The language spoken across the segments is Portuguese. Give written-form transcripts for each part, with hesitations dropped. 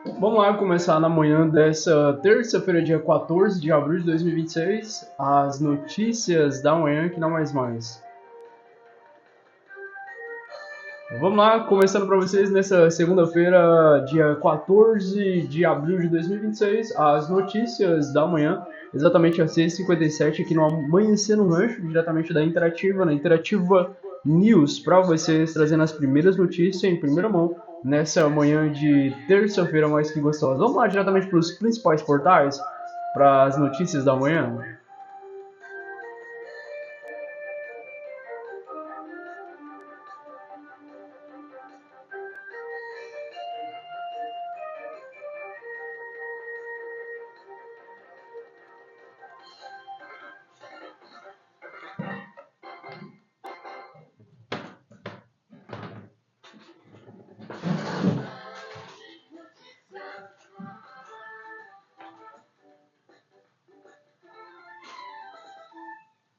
Vamos lá começar na manhã dessa terça-feira, dia 14 de abril de 2026, as notícias da manhã que não mais. Vamos lá, começando para vocês nessa segunda-feira, dia 14 de abril de 2026, as notícias da manhã, exatamente às 6h57 aqui no Amanhecer no Rancho, diretamente da Interativa, na Interativa News, para vocês trazendo as primeiras notícias em primeira mão nessa manhã de terça-feira mais que gostosa. Vamos lá diretamente para os principais portais, para as notícias da manhã.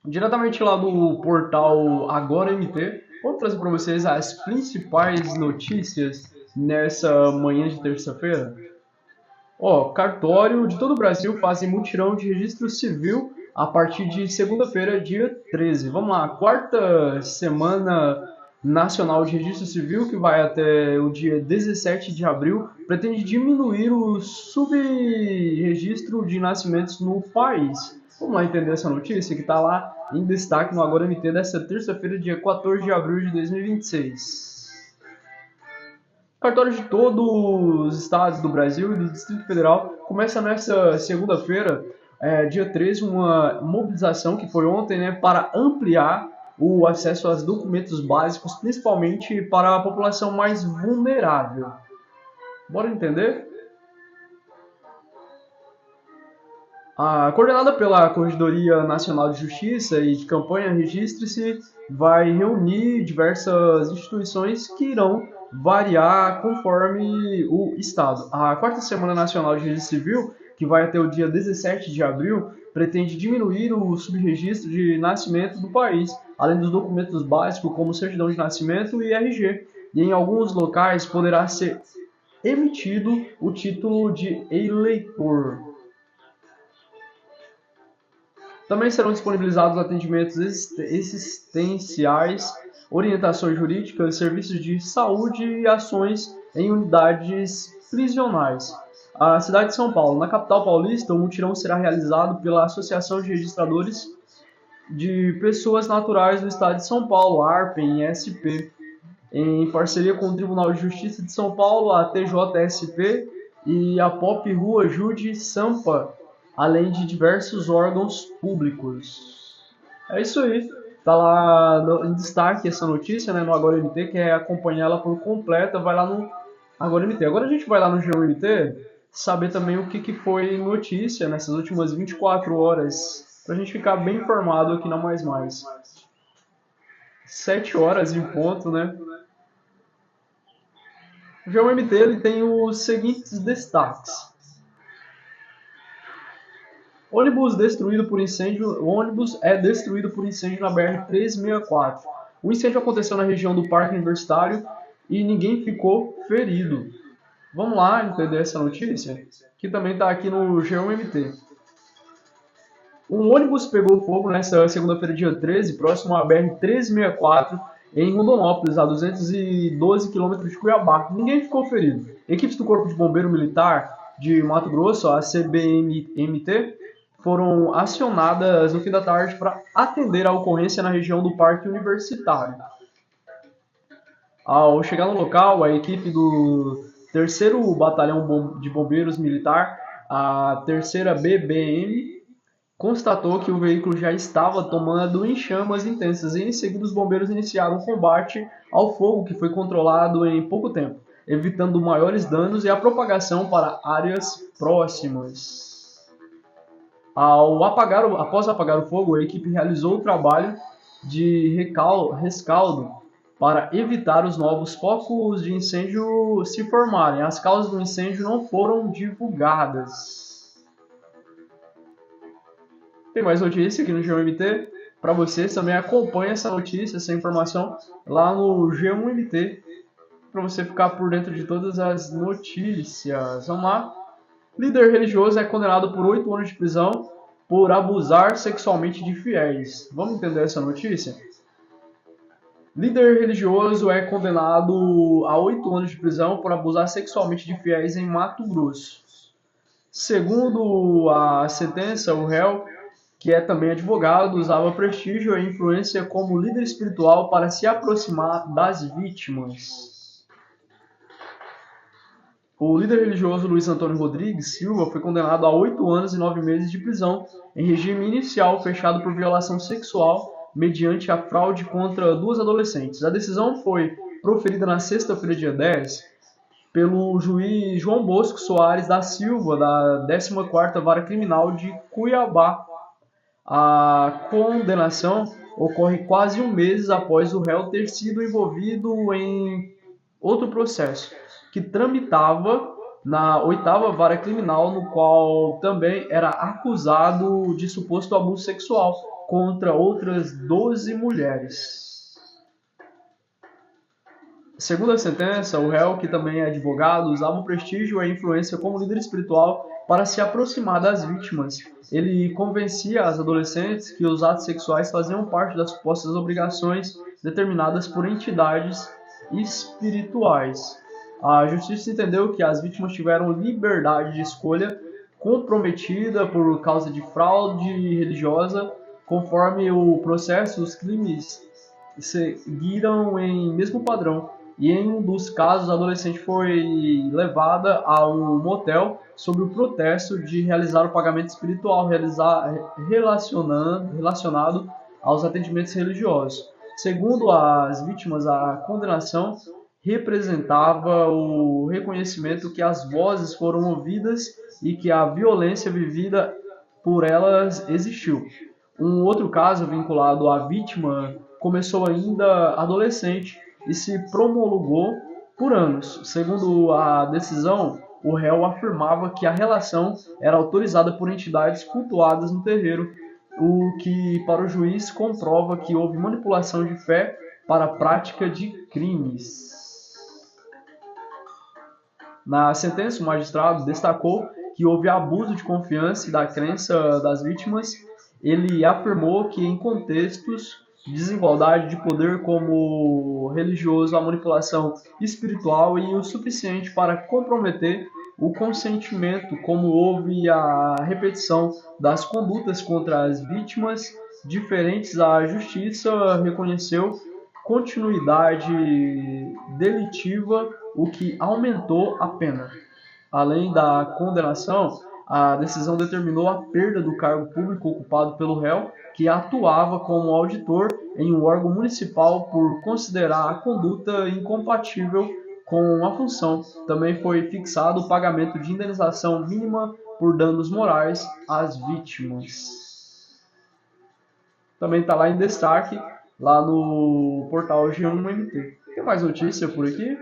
Diretamente lá do portal Agora MT, vou trazer para vocês as principais notícias nessa manhã de terça-feira. Cartório de todo o Brasil fazem mutirão de registro civil a partir de segunda-feira, dia 13. Vamos lá, quarta semana nacional de registro civil, que vai até o dia 17 de abril, pretende diminuir o subregistro de nascimentos no país. Vamos lá entender essa notícia que está lá em destaque no Agora MT dessa terça-feira, dia 14 de abril de 2026. Cartório de todos os estados do Brasil e do Distrito Federal começa nessa segunda-feira, dia 13, uma mobilização que foi ontem, né, para ampliar o acesso aos documentos básicos, principalmente para a população mais vulnerável. Bora entender? A coordenada pela Corregedoria Nacional de Justiça e de Campanha Registre-se vai reunir diversas instituições que irão variar conforme o estado. A quarta Semana Nacional de Registro Civil, que vai até o dia 17 de abril, pretende diminuir o subregistro de nascimento do país, além dos documentos básicos como certidão de nascimento e RG. E em alguns locais poderá ser emitido o título de eleitor. Também serão disponibilizados atendimentos existenciais, orientações jurídicas, serviços de saúde e ações em unidades prisionais. A cidade de São Paulo. Na capital paulista, o mutirão será realizado pela Associação de Registradores de Pessoas Naturais do Estado de São Paulo, ARPEN-SP, em parceria com o Tribunal de Justiça de São Paulo, a TJSP e a Pop Rua Jude Sampa, além de diversos órgãos públicos. É isso aí. Tá lá em destaque essa notícia, né, no Agora MT, quer acompanhar ela por completa, vai lá no Agora MT. Agora a gente vai lá no G1 MT saber também o que foi notícia nessas últimas 24 horas, pra gente ficar bem informado aqui na Mais Mais. 7 horas em ponto, né? O GeoMT ele tem os seguintes destaques. Ônibus destruído por incêndio. O ônibus é destruído por incêndio na BR-364. O incêndio aconteceu na região do Parque Universitário e ninguém ficou ferido. Vamos lá entender essa notícia, que também está aqui no GeoMT. Um ônibus pegou fogo nesta segunda-feira, dia 13, próximo à BR-364, em Rondonópolis, a 212 quilômetros de Cuiabá. Ninguém ficou ferido. Equipes do Corpo de Bombeiro Militar de Mato Grosso, a CBMT, foram acionadas no fim da tarde para atender a ocorrência na região do Parque Universitário. Ao chegar no local, a equipe do 3º Batalhão de Bombeiros Militar, a 3ª BBM, constatou que o veículo já estava tomando em chamas intensas e em seguida os bombeiros iniciaram um combate ao fogo que foi controlado em pouco tempo, evitando maiores danos e a propagação para áreas próximas. Após apagar o fogo, a equipe realizou o trabalho de rescaldo para evitar os novos focos de incêndio se formarem. As causas do incêndio não foram divulgadas. Tem mais notícia aqui no G1MT. Para vocês também acompanhe essa notícia, essa informação lá no G1MT. para você ficar por dentro de todas as notícias. Vamos lá. Líder religioso é condenado por 8 anos de prisão por abusar sexualmente de fiéis. Vamos entender essa notícia? Líder religioso é condenado a 8 anos de prisão por abusar sexualmente de fiéis em Mato Grosso. Segundo a sentença, o réu, que é também advogado, usava prestígio e influência como líder espiritual para se aproximar das vítimas. O líder religioso Luiz Antônio Rodrigues Silva foi condenado a 8 anos e 9 meses de prisão em regime inicial fechado por violação sexual mediante a fraude contra 2 adolescentes. A decisão foi proferida na sexta-feira, dia 10, pelo juiz João Bosco Soares da Silva, da 14ª Vara Criminal de Cuiabá. A condenação ocorre quase um mês após o réu ter sido envolvido em outro processo, que tramitava na 8ª Vara Criminal, no qual também era acusado de suposto abuso sexual contra outras 12 mulheres. Segundo a sentença, o réu, que também é advogado, usava o prestígio e a influência como líder espiritual para se aproximar das vítimas. Ele convencia as adolescentes que os atos sexuais faziam parte das supostas obrigações determinadas por entidades espirituais. A justiça entendeu que as vítimas tiveram liberdade de escolha comprometida por causa de fraude religiosa. Conforme o processo, os crimes seguiram em mesmo padrão. E em um dos casos, a adolescente foi levada a um motel sob o protesto de realizar o pagamento espiritual relacionado aos atendimentos religiosos. Segundo as vítimas, a condenação representava o reconhecimento que as vozes foram ouvidas e que a violência vivida por elas existiu. Um outro caso vinculado à vítima começou ainda adolescente e se promulgou por anos. Segundo a decisão, o réu afirmava que a relação era autorizada por entidades cultuadas no terreiro, o que para o juiz comprova que houve manipulação de fé para a prática de crimes. Na sentença, o magistrado destacou que houve abuso de confiança e da crença das vítimas. Ele afirmou que em contextos de desigualdade de poder como religioso, a manipulação espiritual e o suficiente para comprometer o consentimento, como houve a repetição das condutas contra as vítimas diferentes, a justiça reconheceu continuidade delitiva, o que aumentou a pena. Além da condenação, a decisão determinou a perda do cargo público ocupado pelo réu, que atuava como auditor em um órgão municipal por considerar a conduta incompatível com a função. Também foi fixado o pagamento de indenização mínima por danos morais às vítimas. Também está lá em destaque, lá no portal G1MT. Tem mais notícia por aqui?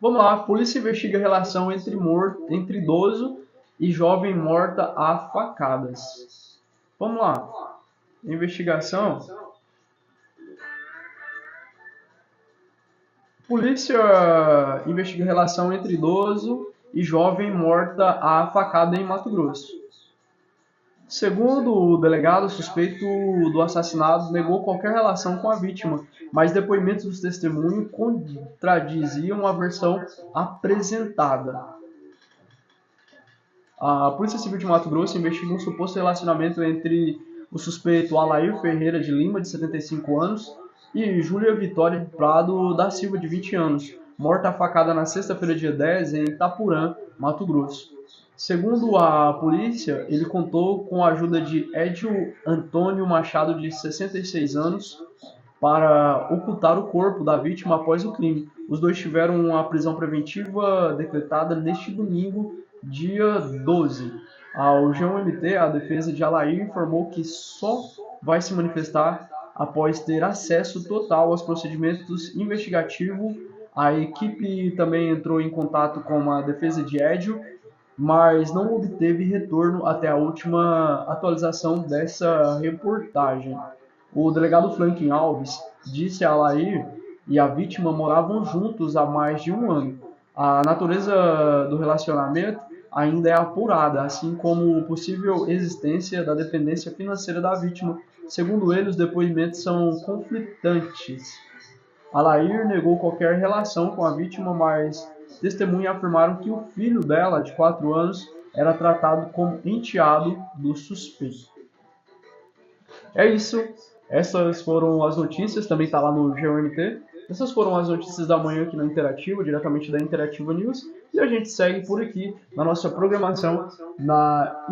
Vamos lá, polícia investiga a relação entre idoso e jovem morta a facadas. Vamos lá, investigação. Polícia investiga a relação entre idoso e jovem morta a facada em Mato Grosso. Segundo o delegado, o suspeito do assassinato negou qualquer relação com a vítima, mas depoimentos dos testemunhos contradiziam a versão apresentada. A Polícia Civil de Mato Grosso investiga um suposto relacionamento entre o suspeito Alair Ferreira de Lima, de 75 anos, e Júlia Vitória Prado da Silva, de 20 anos, morta a facada na sexta-feira, dia 10, em Itapurã, Mato Grosso. Segundo a polícia, ele contou com a ajuda de Edio Antônio Machado, de 66 anos, para ocultar o corpo da vítima após o crime. Os dois tiveram uma prisão preventiva decretada neste domingo, dia 12. Ao G1MT, a defesa de Alair informou que só vai se manifestar após ter acesso total aos procedimentos investigativos. A equipe também entrou em contato com a defesa de Edio, mas não obteve retorno até a última atualização dessa reportagem. O delegado Franklin Alves disse a Alair e a vítima moravam juntos há mais de um ano. A natureza do relacionamento ainda é apurada, assim como a possível existência da dependência financeira da vítima. Segundo ele, os depoimentos são conflitantes. Alair negou qualquer relação com a vítima, mas testemunhas afirmaram que o filho dela, de 4 anos, era tratado como enteado do suspeito. É isso. Essas foram as notícias, também está lá no GOMT. Essas foram as notícias da manhã aqui na Interativa, diretamente da Interativa News. E a gente segue por aqui na nossa programação na